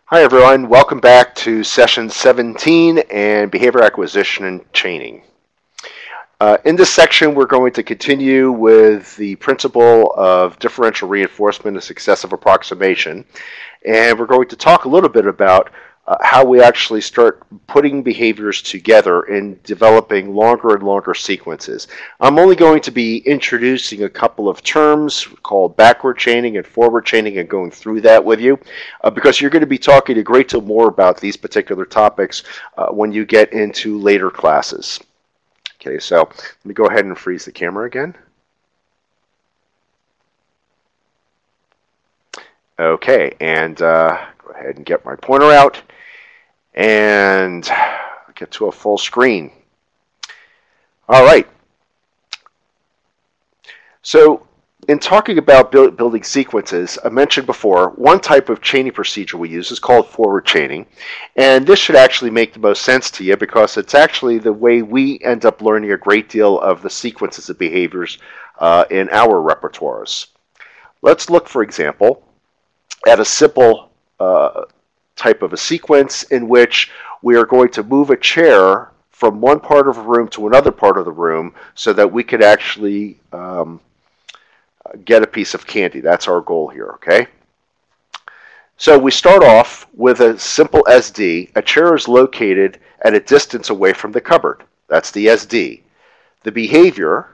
Hi everyone, welcome back to session 17 and behavior acquisition and chaining. In this section we're going to continue with the principle of differential reinforcement and successive approximation, and we're going to talk a little bit about how we actually start putting behaviors together and developing longer and longer sequences. I'm only going to be introducing a couple of terms called backward chaining and forward chaining and going through that with you because you're going to be talking a great deal more about these particular topics when you get into later classes. Okay, so let me go ahead and freeze the camera again. Okay, and go ahead and get my pointer out and get to a full screen. All right. So in talking about building sequences, I mentioned before, one type of chaining procedure we use is called forward chaining. And this should actually make the most sense to you because it's actually the way we end up learning a great deal of the sequences of behaviors in our repertoires. Let's look, for example, at a simple type of a sequence in which we are going to move a chair from one part of a room to another part of the room so that we could actually get a piece of candy. That's our goal here, okay? So we start off with a simple SD. A chair is located at a distance away from the cupboard. That's the SD. The behavior,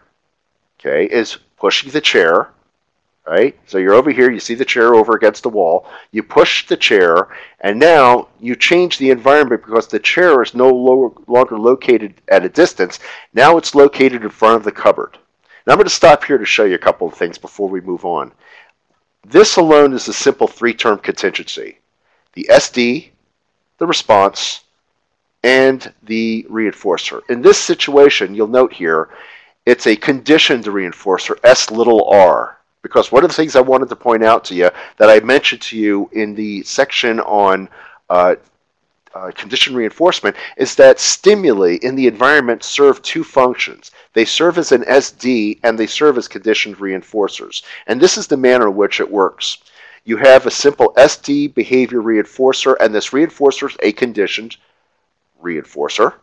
okay, is pushing the chair, right? So you're over here, you see the chair over against the wall, you push the chair, and now you change the environment because the chair is no longer located at a distance. Now it's located in front of the cupboard. Now I'm going to stop here to show you a couple of things before we move on. This alone is a simple three-term contingency. The SD, the response, and the reinforcer. In this situation, you'll note here, it's a conditioned reinforcer, S little r. Because one of the things I wanted to point out to you that I mentioned to you in the section on conditioned reinforcement is that stimuli in the environment serve two functions. They serve as an SD and they serve as conditioned reinforcers. And this is the manner in which it works. You have a simple SD behavior reinforcer, and this reinforcer is a conditioned reinforcer.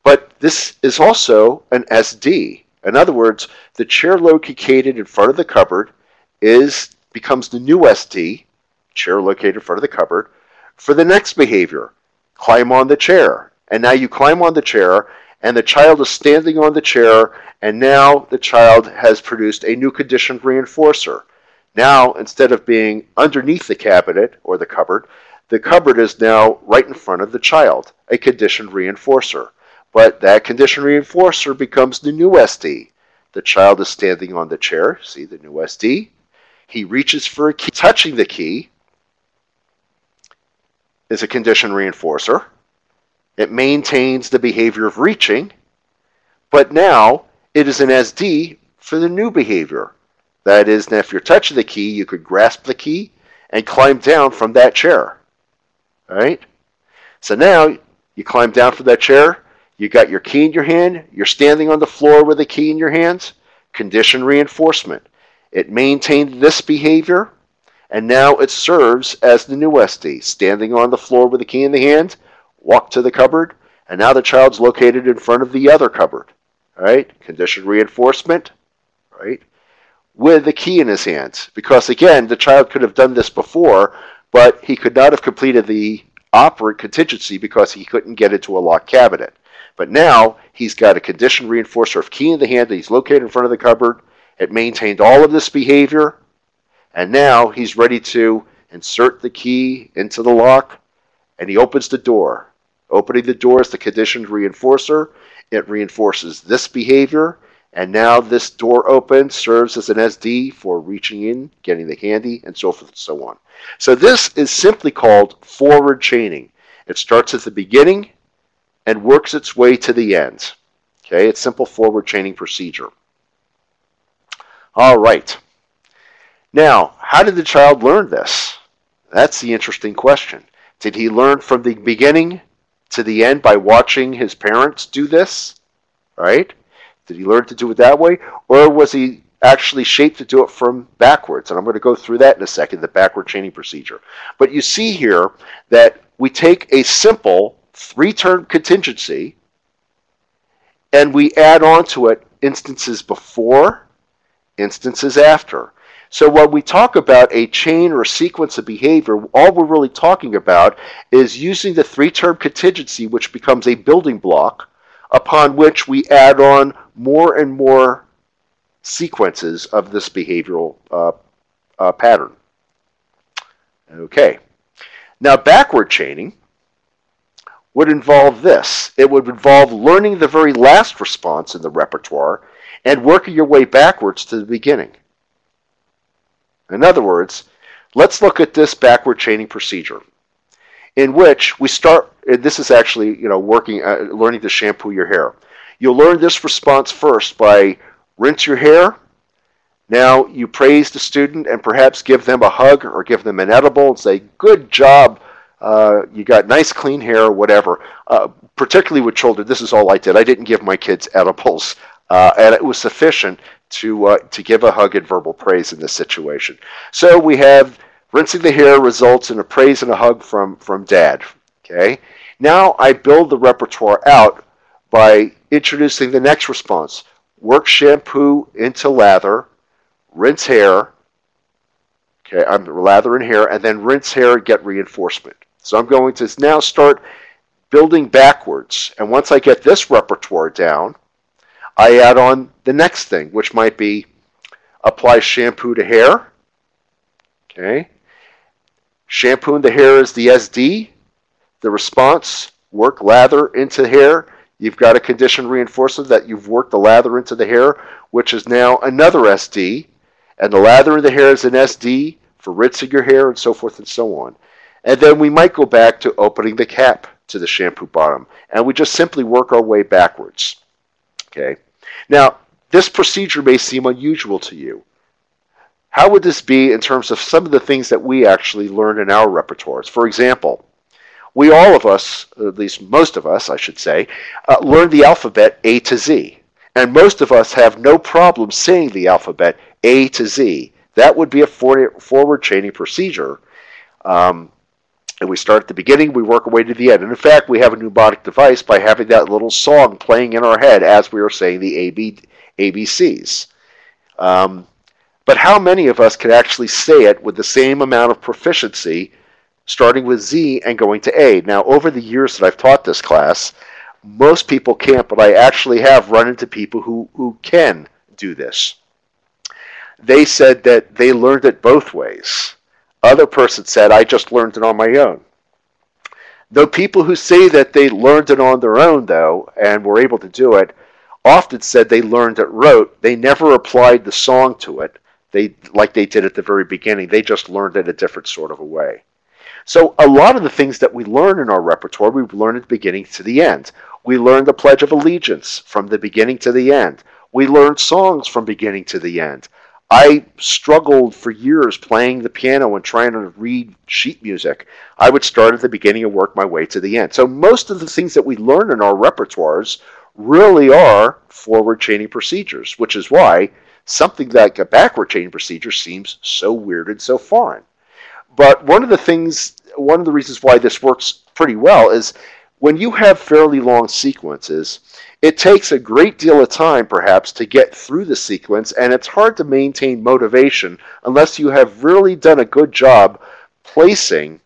But this is also an SD. In other words, the chair located in front of the cupboard becomes the new SD, chair located in front of the cupboard, for the next behavior, climb on the chair. And now you climb on the chair, and the child is standing on the chair, and now the child has produced a new conditioned reinforcer. Now, instead of being underneath the cabinet or the cupboard is now right in front of the child, a conditioned reinforcer. But that conditioned reinforcer becomes the new SD. The child is standing on the chair, see the new SD. He reaches for a key. Touching the key is a conditioned reinforcer. It maintains the behavior of reaching, but now it is an SD for the new behavior. That is, if you're touching the key, you could grasp the key and climb down from that chair. All right? So now you climb down from that chair, you got your key in your hand, you're standing on the floor with the key in your hands, conditioned reinforcement. It maintained this behavior, and now it serves as the new SD, standing on the floor with the key in the hand, walk to the cupboard, and now the child's located in front of the other cupboard. All right? Conditioned reinforcement, right? With the key in his hands. Because again, the child could have done this before, but he could not have completed the operant contingency because he couldn't get into a locked cabinet. But now he's got a conditioned reinforcer of key in the hand that he's located in front of the cupboard. It maintained all of this behavior, and now he's ready to insert the key into the lock, and he opens the door. Opening the door is the conditioned reinforcer. It reinforces this behavior, and now this door open serves as an SD for reaching in, getting the candy, and so forth and so on. So this is simply called forward chaining. It starts at the beginning and works its way to the end. Okay, it's simple forward chaining procedure. All right. Now, how did the child learn this? That's the interesting question. Did he learn from the beginning to the end by watching his parents do this? Right? Did he learn to do it that way? Or was he actually shaped to do it from backwards. And I'm going to go through that in a second, the backward chaining procedure. But you see here that we take a simple 3-term contingency and we add on to it instances before, instances after. So when we talk about a chain or a sequence of behavior, all we're really talking about is using the 3-term contingency, which becomes a building block, upon which we add on more and more sequences of this behavioral pattern. Okay. Now, backward chaining would involve this. It would involve learning the very last response in the repertoire and working your way backwards to the beginning. In other words, let's look at this backward chaining procedure in which we start, and this is actually, learning to shampoo your hair. You'll learn this response first by rinse your hair. Now you praise the student and perhaps give them a hug or give them an edible and say, good job, you got nice clean hair or whatever. Particularly with children, this is all I did. I didn't give my kids edibles, and it was sufficient to give a hug and verbal praise in this situation. So we have rinsing the hair results in a praise and a hug from dad. Okay. Now I build the repertoire out by introducing the next response. Work shampoo into lather, rinse hair. Okay, I'm lather in hair, and then rinse hair, get reinforcement. So I'm going to now start building backwards. And once I get this repertoire down, I add on the next thing, which might be apply shampoo to hair. Okay. Shampoo in the hair is the SD. The response, work lather into hair. You've got a condition reinforcement that you've worked the lather into the hair, which is now another SD. And the lather in the hair is an SD for rinsing your hair and so forth and so on. And then we might go back to opening the cap to the shampoo bottom. And we just simply work our way backwards. Okay. Now, this procedure may seem unusual to you. How would this be in terms of some of the things that we actually learn in our repertoires? For example, we all of us, at least most of us, I should say, learn the alphabet A to Z. And most of us have no problem saying the alphabet A to Z. That would be a forward chaining procedure. And we start at the beginning, we work our way to the end. And in fact, we have a mnemonic device by having that little song playing in our head as we are saying the ABCs. But how many of us can actually say it with the same amount of proficiency, starting with Z and going to A? Now, over the years that I've taught this class, most people can't, but I actually have run into people who can do this. They said that they learned it both ways. Other person said, I just learned it on my own. Though people who say that they learned it on their own, though, and were able to do it, often said they learned it rote. They never applied the song to it, like they did at the very beginning. They just learned it a different sort of a way. So a lot of the things that we learn in our repertoire, we learn at the beginning to the end. We learn the Pledge of Allegiance from the beginning to the end. We learn songs from beginning to the end. I struggled for years playing the piano and trying to read sheet music. I would start at the beginning and work my way to the end. So most of the things that we learn in our repertoires really are forward chaining procedures, which is why something like a backward chaining procedure seems so weird and so foreign. But one of the reasons why this works pretty well is when you have fairly long sequences, it takes a great deal of time, perhaps, to get through the sequence, and it's hard to maintain motivation unless you have really done a good job placing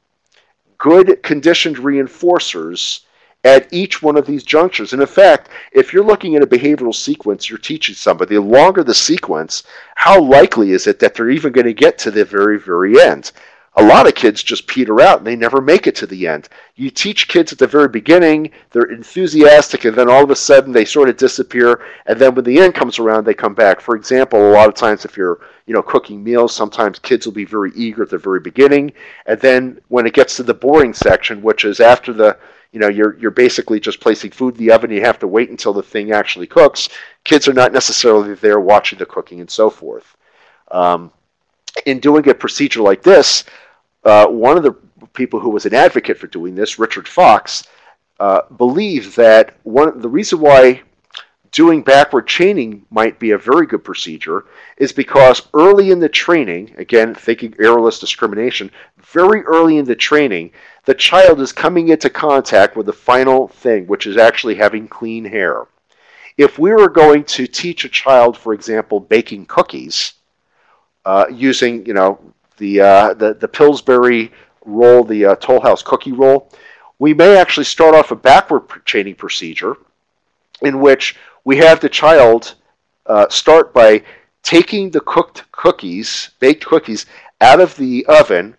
good conditioned reinforcers at each one of these junctures. And in fact, if you're looking at a behavioral sequence, you're teaching somebody, the longer the sequence, how likely is it that they're even going to get to the very, very end? A lot of kids just peter out and they never make it to the end. You teach kids at the very beginning, they're enthusiastic, and then all of a sudden they sort of disappear, and then when the end comes around, they come back. For example, a lot of times if you're cooking meals, sometimes kids will be very eager at the very beginning, and then when it gets to the boring section, which is after the you're basically just placing food in the oven, you have to wait until the thing actually cooks. Kids are not necessarily there watching the cooking and so forth. In doing a procedure like this, one of the people who was an advocate for doing this, Richard Fox, believed that the reason why doing backward chaining might be a very good procedure is because early in the training, again, thinking errorless discrimination, very early in the training, the child is coming into contact with the final thing, which is actually having clean hair. If we were going to teach a child, for example, baking cookies, using the Pillsbury roll, the Toll House cookie roll, we may actually start off a backward chaining procedure in which we have the child start by taking the baked cookies, out of the oven,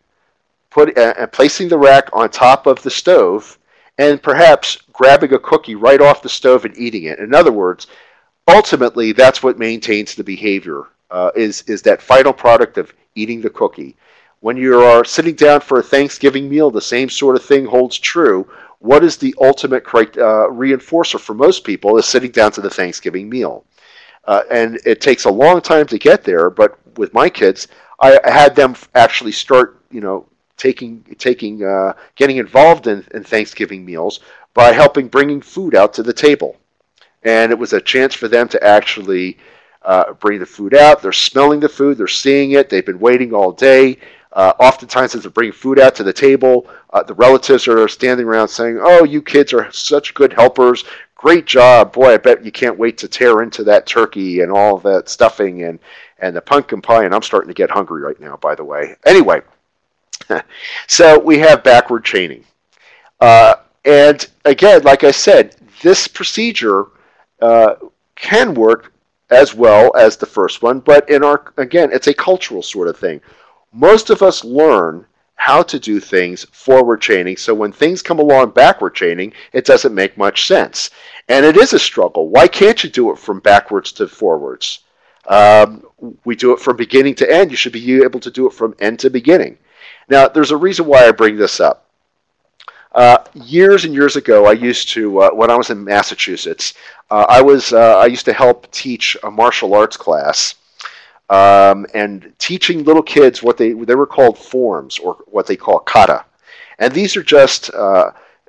placing the rack on top of the stove, and perhaps grabbing a cookie right off the stove and eating it. In other words, ultimately, that's what maintains the behavior, is that final product of eating the cookie. When you are sitting down for a Thanksgiving meal, the same sort of thing holds true. What is the ultimate reinforcer for most people is sitting down to the Thanksgiving meal. And it takes a long time to get there, but with my kids, I had them actually start, getting involved in Thanksgiving meals by helping bringing food out to the table. And it was a chance for them to actually bring the food out. They're smelling the food. They're seeing it. They've been waiting all day. Oftentimes, as they're bringing food out to the table, the relatives are standing around saying, "Oh, you kids are such good helpers. Great job. Boy, I bet you can't wait to tear into that turkey and all that stuffing and the pumpkin pie." And I'm starting to get hungry right now, by the way. Anyway, so we have backward chaining. And again, like I said, this procedure can work as well as the first one, but again, it's a cultural sort of thing. Most of us learn how to do things forward chaining, so when things come along backward chaining, it doesn't make much sense. And it is a struggle. Why can't you do it from backwards to forwards? We do it from beginning to end. You should be able to do it from end to beginning. Now, there's a reason why I bring this up. Years and years ago, I used to, when I was in Massachusetts, I used to help teach a martial arts class, and teaching little kids what they were called forms, or what they call kata. And these are just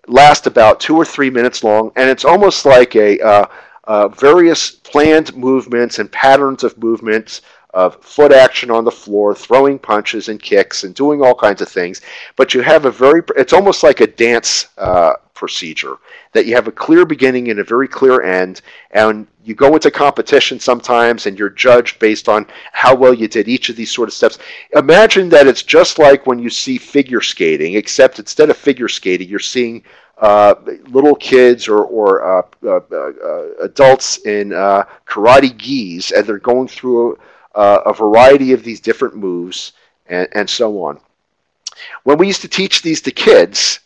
last about 2 or 3 minutes long, and it's almost like various planned movements and patterns of movements of foot action on the floor, throwing punches and kicks and doing all kinds of things. But you have it's almost like a dance procedure, that you have a clear beginning and a very clear end, and you go into competition sometimes and you're judged based on how well you did each of these sort of steps. Imagine that it's just like when you see figure skating, except instead of figure skating, you're seeing little kids or adults in karate gis, and they're going through a variety of these different moves and so on. When we used to teach these to kids,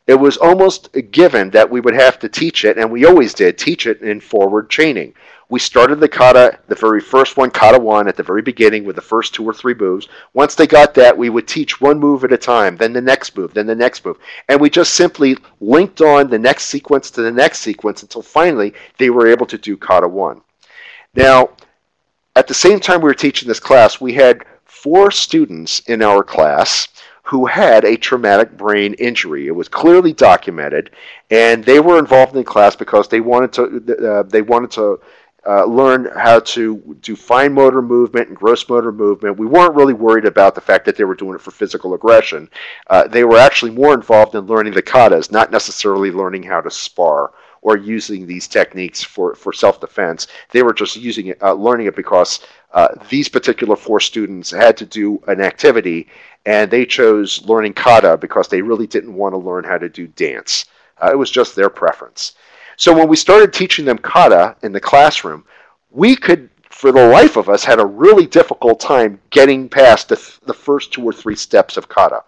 it was almost a given that we would have to teach it, and we always did teach it in forward chaining. We started the kata, the very first one, kata 1, at the very beginning with the first 2 or 3 moves. Once they got that, we would teach one move at a time, then the next move, then the next move. And we just simply linked on the next sequence to the next sequence until finally they were able to do kata 1. Now, at the same time we were teaching this class, we had 4 students in our class who had a traumatic brain injury. It was clearly documented, and they were involved in class because they wanted to learn how to do fine motor movement and gross motor movement. We weren't really worried about the fact that they were doing it for physical aggression. They were actually more involved in learning the katas, not necessarily learning how to spar or using these techniques for self-defense. They were just learning it because these particular 4 students had to do an activity, and they chose learning kata because they really didn't want to learn how to do dance. It was just their preference. So when we started teaching them kata in the classroom, we could, for the life of us, had a really difficult time getting past the first 2 or 3 steps of kata.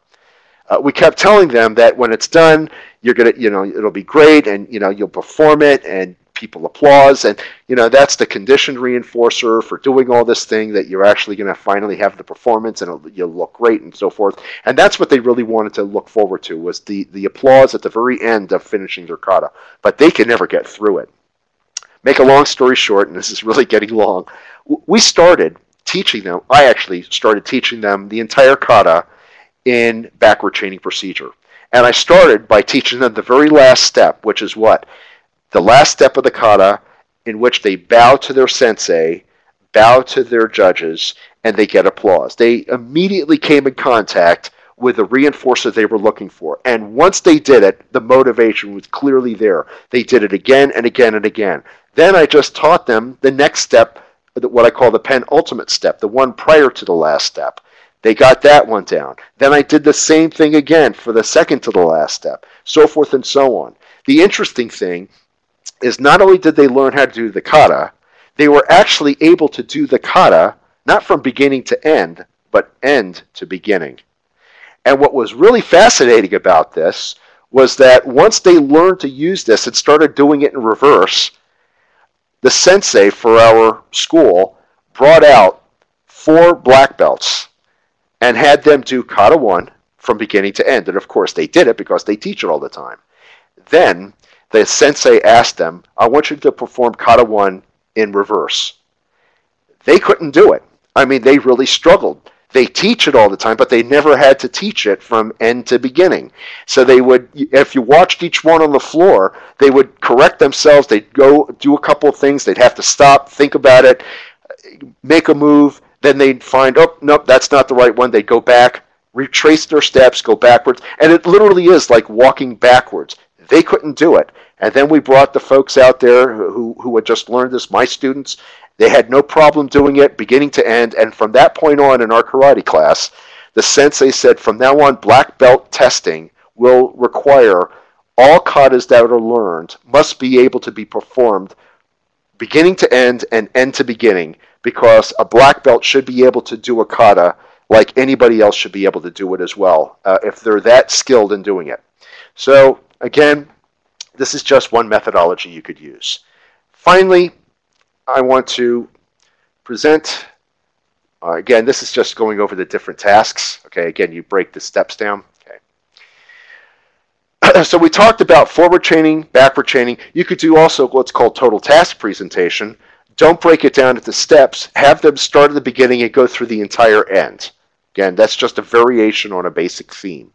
We kept telling them that when it's done, you're gonna, it'll be great, and you'll perform it, and people applause, and that's the conditioned reinforcer for doing all this thing, that you're actually going to finally have the performance and you'll look great and so forth. And that's what they really wanted to look forward to, was the applause at the very end of finishing their kata. But they could never get through it. Make a long story short, and this is really getting long, we started teaching them, I actually started teaching them the entire kata in backward chaining procedure. And I started by teaching them the very last step, which is what? The last step of the kata in which they bow to their sensei, bow to their judges, and they get applause. They immediately came in contact with the reinforcer they were looking for. And once they did it, the motivation was clearly there. They did it again and again and again. Then I just taught them the next step, what I call the penultimate step, the one prior to the last step. They got that one down. Then I did the same thing again for the second to the last step, so forth and so on. The interesting thing is not only did they learn how to do the kata, they were actually able to do the kata not from beginning to end, but end to beginning. And what was really fascinating about this was that once they learned to use this and started doing it in reverse, the sensei for our school brought out 4 black belts and had them do kata 1 from beginning to end. And of course they did it because they teach it all the time. Then the sensei asked them, I want you to perform kata 1 in reverse. They couldn't do it. I mean, they really struggled. They teach it all the time, but they never had to teach it from end to beginning. So they would, if you watched each one on the floor, they would correct themselves. They'd go do a couple of things. They'd have to stop, think about it, make a move. Then they'd find, oh, nope, that's not the right one. They'd go back, retrace their steps, go backwards. And it literally is like walking backwards. They couldn't do it. And then we brought the folks out there who had just learned this, my students. They had no problem doing it beginning to end, and from that point on in our karate class, the sensei said from now on black belt testing will require all katas that are learned must be able to be performed beginning to end and end to beginning, because a black belt should be able to do a kata like anybody else should be able to do it as well, if they're that skilled in doing it. So again, this is just one methodology you could use. Finally, I want to present, again, this is just going over the different tasks. Okay, again, you break the steps down. Okay. So we talked about forward chaining, backward chaining. You could do also what's called total task presentation. Don't break it down into steps. Have them start at the beginning and go through the entire end. Again, that's just a variation on a basic theme.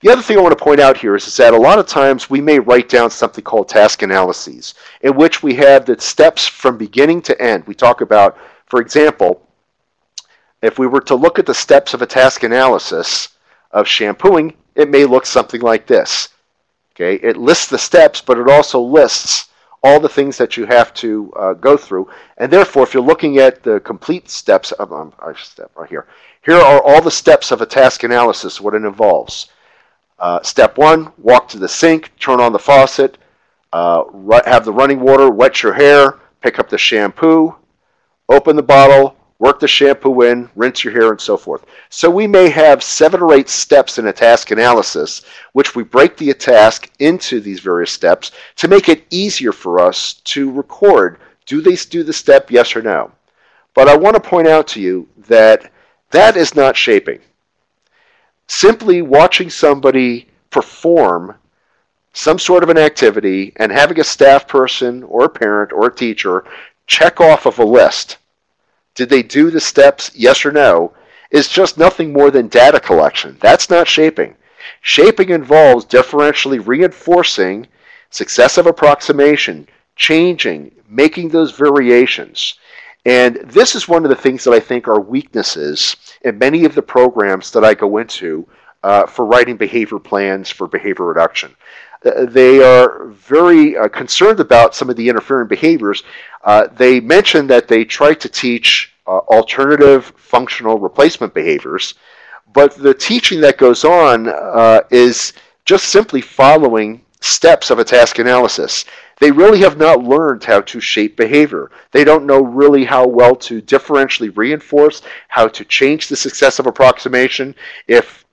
The other thing I want to point out here is that a lot of times we may write down something called task analyses, in which we have the steps from beginning to end. We talk about, for example, if we were to look at the steps of a task analysis of shampooing, it may look something like this. Okay, it lists the steps, but it also lists all the things that you have to go through. And therefore, if you're looking at the complete steps of step right here, here are all the steps of a task analysis, what it involves. Step 1, walk to the sink, turn on the faucet, have the running water, wet your hair, pick up the shampoo, open the bottle, work the shampoo in, rinse your hair, and so forth. So we may have 7 or 8 steps in a task analysis, which we break the task into these various steps to make it easier for us to record, do they do the step, yes or no? But I want to point out to you that that is not shaping. Simply watching somebody perform some sort of an activity and having a staff person or a parent or a teacher check off of a list, did they do the steps, yes or no, is just nothing more than data collection. That's not shaping. Shaping involves differentially reinforcing successive approximation, changing, making those variations. And this is one of the things that I think are weaknesses in many of the programs that I go into for writing behavior plans for behavior reduction. They are very concerned about some of the interfering behaviors. They mention that they try to teach alternative functional replacement behaviors, but the teaching that goes on is just simply following steps of a task analysis. They really have not learned how to shape behavior. They don't know really how well to differentially reinforce, how to change the successive approximation. If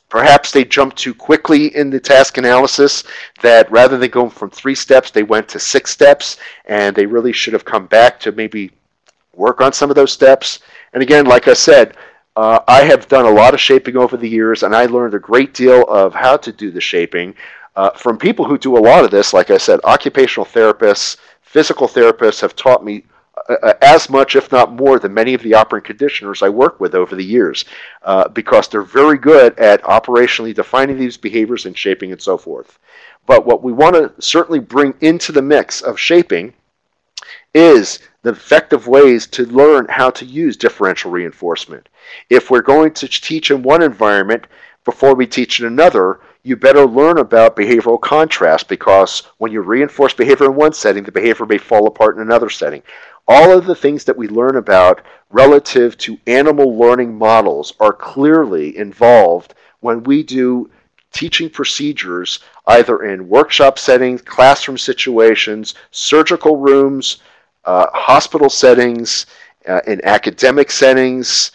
perhaps they jumped too quickly in the task analysis, that rather than going from 3 steps, they went to 6 steps, and they really should have come back to maybe work on some of those steps. And again, like I said, I have done a lot of shaping over the years, and I learned a great deal of how to do the shaping from people who do a lot of this. Like I said, occupational therapists, physical therapists have taught me as much, if not more, than many of the operant conditioners I work with over the years, because they're very good at operationally defining these behaviors and shaping and so forth. But what we want to certainly bring into the mix of shaping is the effective ways to learn how to use differential reinforcement. If we're going to teach in one environment before we teach in another, you better learn about behavioral contrast, because when you reinforce behavior in one setting, the behavior may fall apart in another setting. All of the things that we learn about relative to animal learning models are clearly involved when we do teaching procedures either in workshop settings, classroom situations, surgical rooms, hospital settings, in academic settings.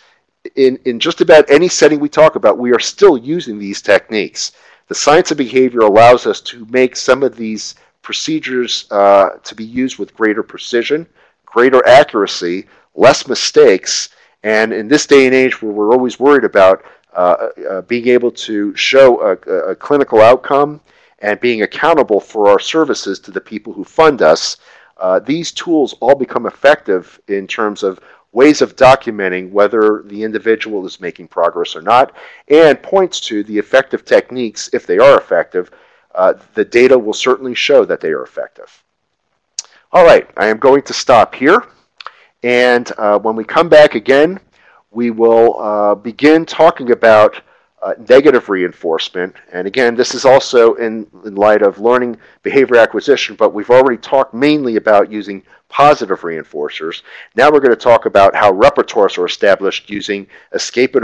In just about any setting we talk about, we are still using these techniques. The science of behavior allows us to make some of these procedures to be used with greater precision, greater accuracy, less mistakes, and in this day and age where we're always worried about being able to show a clinical outcome and being accountable for our services to the people who fund us, these tools all become effective in terms of ways of documenting whether the individual is making progress or not, and points to the effective techniques. If they are effective, the data will certainly show that they are effective. All right, I am going to stop here, and when we come back again, we will begin talking about negative reinforcement. And again, this is also in light of learning behavior acquisition, but we've already talked mainly about using positive reinforcers. Now we're going to talk about how repertoires are established using escape and